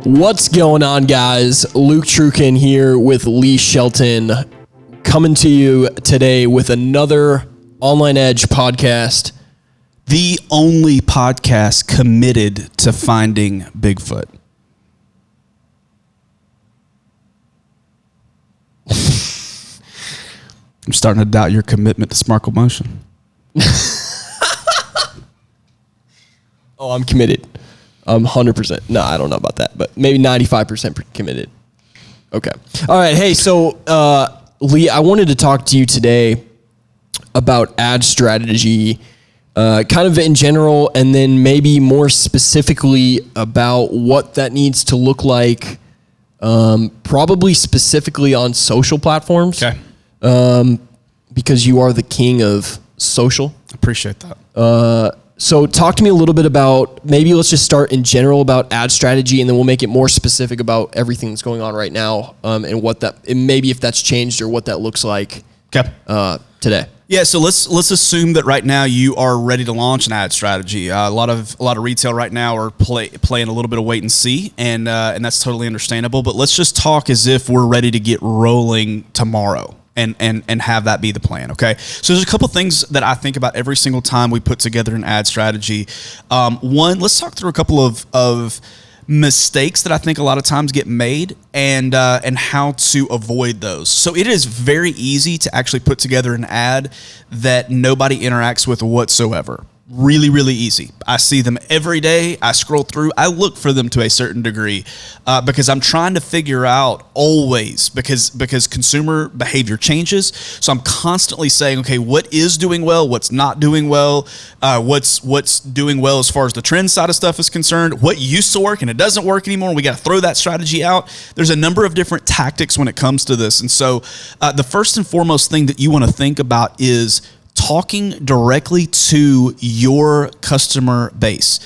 What's going on, guys? Luke Trukin here with Lee Shelton, coming to you today with another Online Edge podcast. The only podcast committed to finding Bigfoot. I'm starting to doubt your commitment to Smarkle Motion. Oh, I'm committed. I'm 100%. No, I don't know about that, but maybe 95% committed. Okay. All right. Hey, so Lee, I wanted to talk to you today about ad strategy, kind of in general, and then maybe more specifically about what that needs to look like, probably specifically on social platforms. Okay. Because you are the king of social. Appreciate that. So talk to me a little bit about, maybe let's just start in general about ad strategy, and then we'll make it more specific about everything that's going on right now, and what that, and maybe if that's changed or what that looks like today. Yeah, so let's assume that right now you are ready to launch an ad strategy. A lot of retail right now are playing a little bit of wait and see, and that's totally understandable. But let's just talk as if we're ready to get rolling tomorrow. And have that be the plan, okay? So there's a couple things that I think about every single time we put together an ad strategy. One, let's talk through a couple of mistakes that I think a lot of times get made and how to avoid those. So it is very easy to actually put together an ad that nobody interacts with whatsoever. Really, really easy. I see them every day. I scroll through. I look for them to a certain degree because I'm trying to figure out always, because consumer behavior changes. So I'm constantly saying, okay, what is doing well? What's not doing well? What's doing well as far as the trend side of stuff is concerned? What used to work and it doesn't work anymore? We got to throw that strategy out. There's a number of different tactics when it comes to this. And so the first and foremost thing that you want to think about is talking directly to your customer base,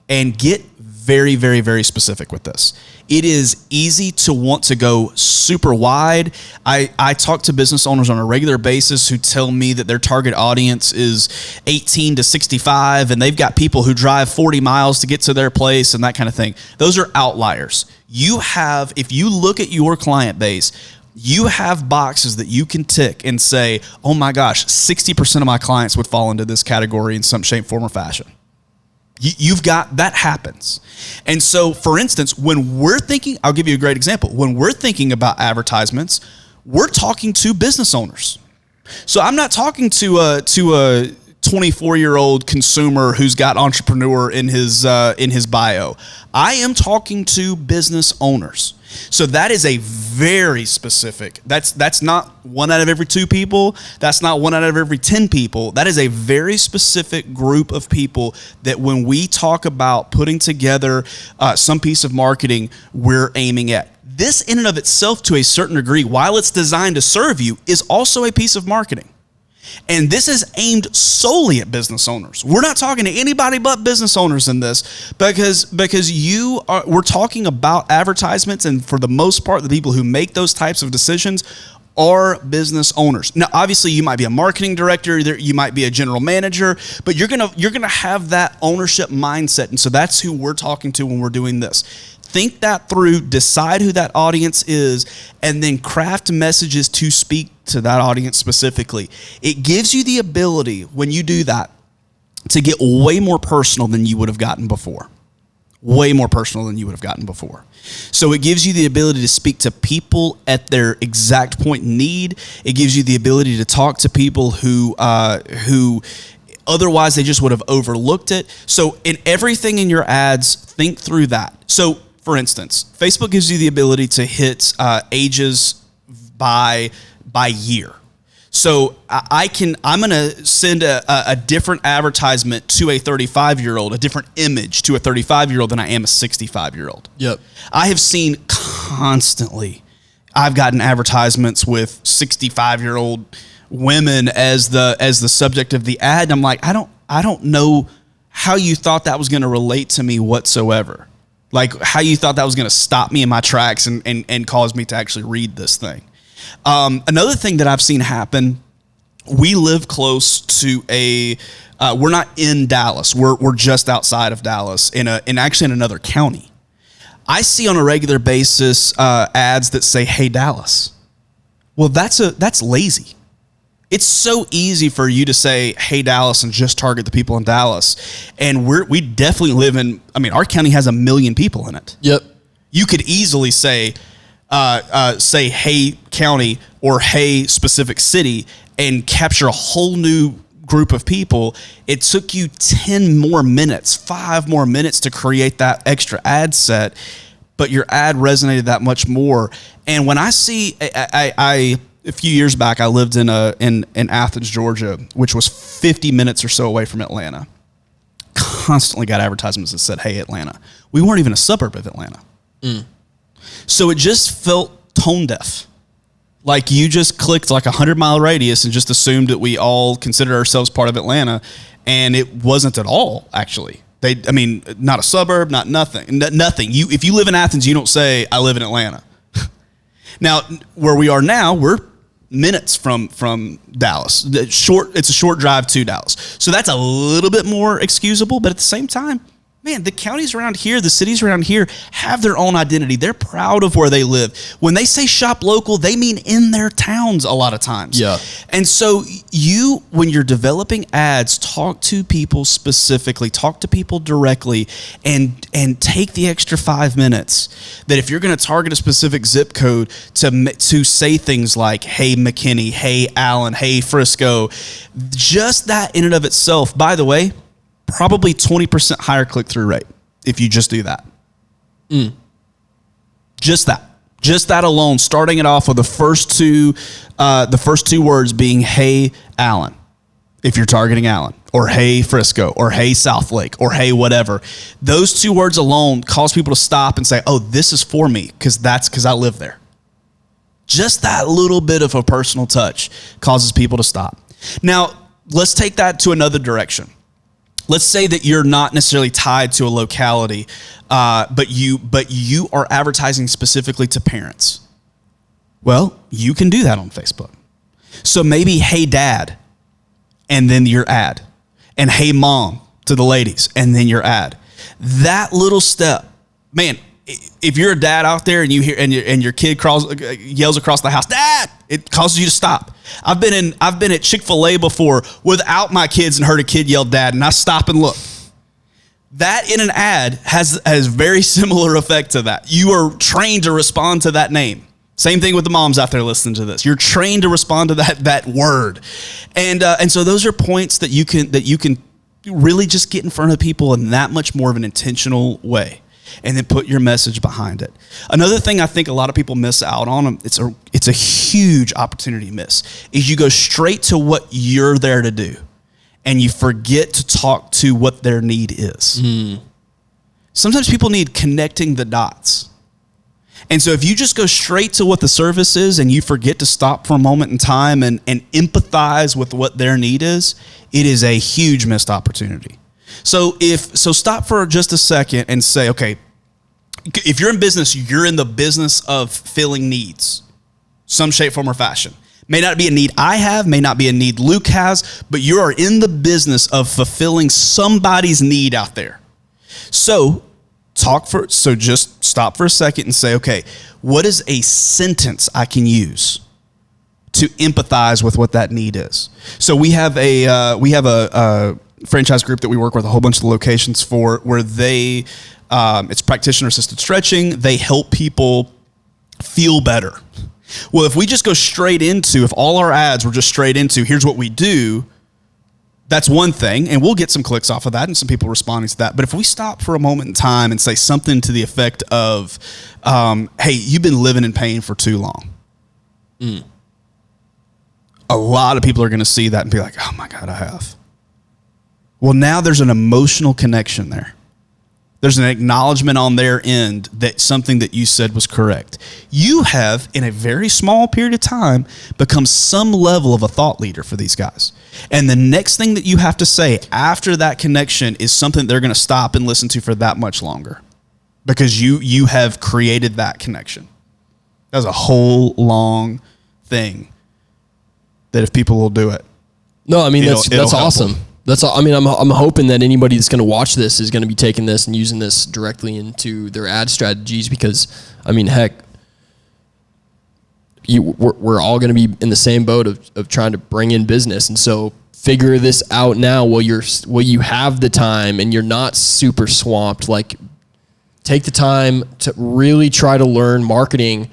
and get very, very, very specific with this. It is easy to want to go super wide. I talk to business owners on a regular basis who tell me that their target audience is 18 to 65, and they've got people who drive 40 miles to get to their place and that kind of thing. Those are outliers. If you look at your client base, you have boxes that you can tick and say, oh my gosh, 60% of my clients would fall into this category in some shape, form, or fashion. You've got, that happens. And so, for instance, when we're thinking, I'll give you a great example. When we're thinking about advertisements, we're talking to business owners. So I'm not talking to a 24-year-old consumer who's got entrepreneur in his bio. I am talking to business owners. So that is a very specific, that's not 1 out of every 2 people. That's not 1 out of every 10 people. That is a very specific group of people that when we talk about putting together some piece of marketing, we're aiming at. This in and of itself, to a certain degree, while it's designed to serve you, is also a piece of marketing. And this is aimed solely at business owners. We're not talking to anybody but business owners in this, because we're talking about advertisements, and for the most part, the people who make those types of decisions are business owners. Now, obviously, you might be a marketing director, you might be a general manager, but you're gonna have that ownership mindset, and so that's who we're talking to when we're doing this. Think that through, decide who that audience is, and then craft messages to speak to that audience specifically. It gives you the ability, when you do that, to get way more personal than you would have gotten before. Way more personal than you would have gotten before. So it gives you the ability to speak to people at their exact point in need. It gives you the ability to talk to people who otherwise they just would have overlooked it. So in everything in your ads, think through that. So for instance, Facebook gives you the ability to hit ages by year. So I'm going to send a different advertisement to a 35-year-old, a different image to a 35-year-old than I am a 65-year-old. Yep. I have seen constantly, I've gotten advertisements with 65-year-old women as the subject of the ad. And I'm like, I don't know how you thought that was going to relate to me whatsoever. Like how you thought that was going to stop me in my tracks and cause me to actually read this thing. Another thing that I've seen happen, we live close to we're not in Dallas. We're just outside of Dallas in actually in another county. I see on a regular basis ads that say, "Hey Dallas." Well, that's lazy. It's so easy for you to say, "Hey Dallas," and just target the people in Dallas. And we definitely live in. I mean, our county has 1 million people in it. Yep. You could easily say, "Hey county" or "Hey specific city," and capture a whole new group of people. It took you 10 more minutes, 5 more minutes to create that extra ad set, but your ad resonated that much more. And when I see, a few years back, I lived in Athens, Georgia, which was 50 minutes or so away from Atlanta. Constantly got advertisements that said, "Hey Atlanta." We weren't even a suburb of Atlanta. So it just felt tone deaf. Like you just clicked like 100-mile radius and just assumed that we all consider ourselves part of Atlanta, and it wasn't at all. Actually, not a suburb, nothing. If you live in Athens, you don't say, "I live in Atlanta." Now, where we are now, we're minutes from Dallas. It's a short drive to Dallas, so that's a little bit more excusable. But at the same time, man, the counties around here, the cities around here have their own identity. They're proud of where they live. When they say shop local, they mean in their towns a lot of times. Yeah. And so when you're developing ads, talk to people specifically, talk to people directly, and take the extra 5 minutes that if you're going to target a specific zip code to say things like, "Hey McKinney," "Hey Allen," "Hey Frisco," just that in and of itself, by the way, probably 20% higher click-through rate if you just do that. Just that alone, starting it off with the first two words being "Hey Allen," if you're targeting Allen, or "Hey Frisco," or "Hey Southlake," or "Hey whatever." Those 2 words alone cause people to stop and say, "Oh, this is for me," because I live there. Just that little bit of a personal touch causes people to stop. Now, let's take that to another direction. Let's say that you're not necessarily tied to a locality, but you are advertising specifically to parents. Well, you can do that on Facebook. So maybe "Hey Dad," and then your ad, and "Hey Mom" to the ladies, and then your ad. That little step, man. If you're a dad out there and you hear and your kid yells across the house, "Dad," it causes you to stop. I've been at Chick-fil-A before without my kids and heard a kid yell "Dad," and I stop and look. That in an ad has very similar effect to that. You are trained to respond to that name. Same thing with the moms out there listening to this. You're trained to respond to that word, and so those are points that you can really just get in front of people in that much more of an intentional way. And then put your message behind it. Another thing I think a lot of people miss out on, it's a huge opportunity miss, is you go straight to what you're there to do, and you forget to talk to what their need is. Sometimes people need connecting the dots. And so if you just go straight to what the service is and you forget to stop for a moment in time and empathize with what their need is, it is a huge missed opportunity. So stop for just a second and say, okay, if you're in business, you're in the business of filling needs, some shape, form, or fashion. May not be a need I have, may not be a need Luke has, but you are in the business of fulfilling somebody's need out there. So just stop for a second and say, okay, what is a sentence I can use to empathize with what that need is? So we have a franchise group that we work with a whole bunch of locations for, where it's practitioner assisted stretching. They help people feel better. Well, if we just go straight into, if all our ads were just straight into, "Here's what we do," that's one thing, and we'll get some clicks off of that and some people responding to that. But if we stop for a moment in time and say something to the effect of, "Hey, you've been living in pain for too long." A lot of people are going to see that and be like, "Oh my God, I have." Well, now there's an emotional connection there. There's an acknowledgement on their end that something that you said was correct. You have, in a very small period of time, become some level of a thought leader for these guys. And the next thing that you have to say after that connection is something they're going to stop and listen to for that much longer, because you have created that connection. That's a whole long thing that if people will do it. No, I mean, that's awesome. That's all. I mean, I'm hoping that anybody that's going to watch this is going to be taking this and using this directly into their ad strategies because, I mean, heck, we're all going to be in the same boat of trying to bring in business. And so figure this out now while you have the time and you're not super swamped. Like, take the time to really try to learn marketing.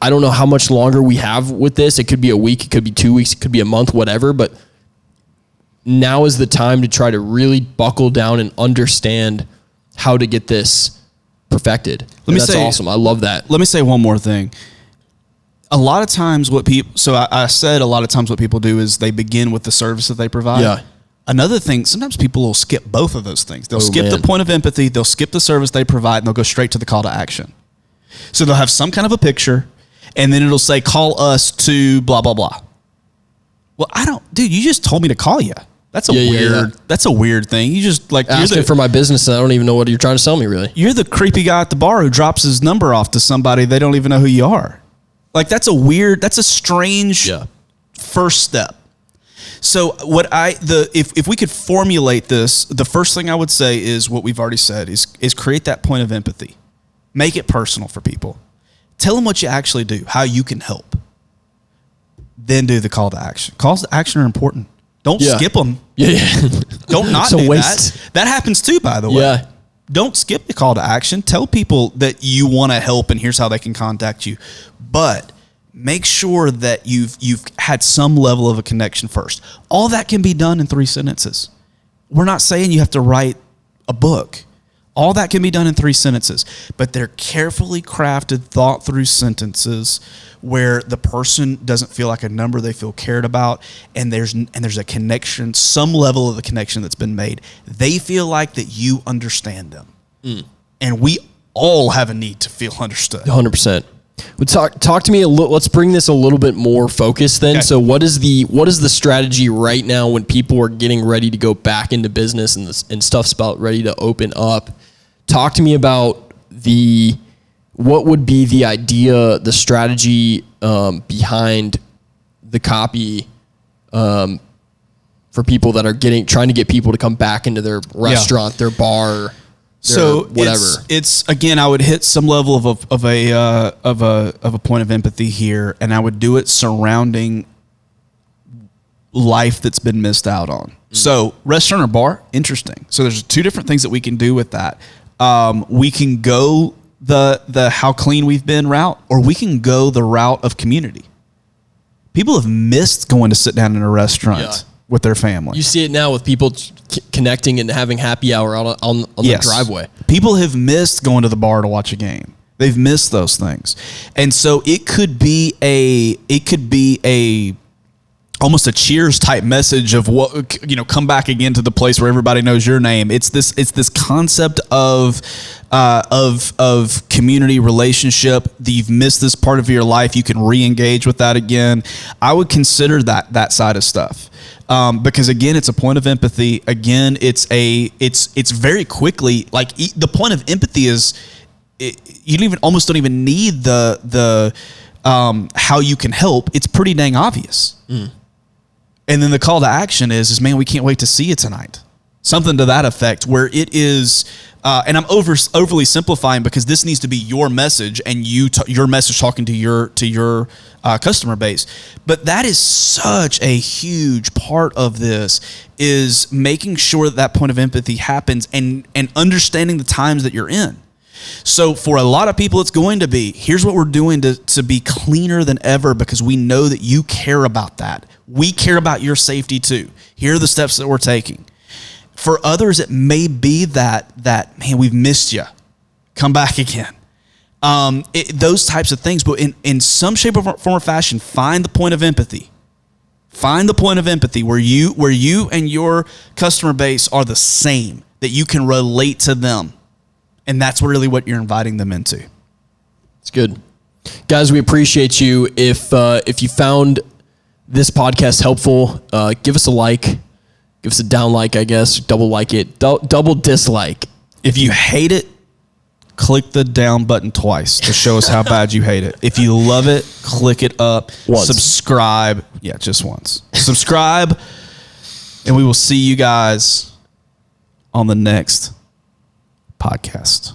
I don't know how much longer we have with this. It could be a week, it could be 2 weeks, it could be a month, whatever, but now is the time to try to really buckle down and understand how to get this perfected. That's awesome. I love that. Let me say one more thing. A lot of times I said a lot of times what people do is they begin with the service that they provide. Yeah. Another thing, sometimes people will skip both of those things. They'll skip the point of empathy, they'll skip the service they provide, and they'll go straight to the call to action. So they'll have some kind of a picture, and then it'll say, call us to blah, blah, blah. Well, dude, you just told me to call you. That's a weird thing. You just asking for my business and I don't even know what you're trying to sell me really. You're the creepy guy at the bar who drops his number off to somebody. They don't even know who you are. Like that's a strange first step. So if we could formulate this, the first thing I would say is what we've already said is create that point of empathy. Make it personal for people. Tell them what you actually do, how you can help. Then do the call to action. Calls to action are important. Don't skip them. Yeah. Don't not do that. That happens too, by the way. Yeah. Don't skip the call to action. Tell people that you want to help and here's how they can contact you. But make sure that you've had some level of a connection first. All that can be done in 3 sentences. We're not saying you have to write a book. All that can be done in 3 sentences, but they're carefully crafted, thought through sentences where the person doesn't feel like a number, they feel cared about, and there's a connection, some level of the connection that's been made. They feel like that you understand them. And we all have a need to feel understood. 100%. Talk to me a little. Let's bring this a little bit more focused then. Okay. So what is the strategy right now when people are getting ready to go back into business and stuff's about ready to open up? Talk to me about what would be the idea, the strategy behind the copy for people that are trying to get people to come back into their restaurant, their bar. So whatever. It's again, I would hit some level of a point of empathy here, and I would do it surrounding life that's been missed out on. So restaurant or bar, interesting. So there's 2 different things that we can do with that. We can go the how clean we've been route, or we can go the route of community. People have missed going to sit down in a restaurant with their family. You see it now with people connecting and having happy hour on the driveway. People have missed going to the bar to watch a game. They've missed those things. And so it could be a almost a Cheers type message of what, come back again to the place where everybody knows your name. It's this concept of community relationship that you've missed this part of your life. You can re-engage with that again. I would consider that side of stuff. Because again, it's a point of empathy. Again, it's very quickly like the point of empathy is you almost don't even need the how you can help. It's pretty dang obvious. And then the call to action is man, we can't wait to see you tonight. Something to that effect, where it is, and I'm overly simplifying because this needs to be your message and your message talking to your customer base. But that is such a huge part of this, is making sure that point of empathy happens and understanding the times that you're in. So for a lot of people, it's going to be, here's what we're doing to be cleaner than ever because we know that you care about that. We care about your safety too. Here are the steps that we're taking. For others, it may be that man, we've missed you. Come back again. Those types of things. But in some shape or form or fashion, find the point of empathy. Find the point of empathy where you and your customer base are the same, that you can relate to them. And that's really what you're inviting them into. It's good. Guys, we appreciate you. If you found this podcast helpful, give us a like. Give us a down like, I guess. Double like it. Double dislike. If you hate it, click the down button twice to show us how bad you hate it. If you love it, click it up. Once. Subscribe. Yeah, just once. Subscribe. And we will see you guys on the next podcast.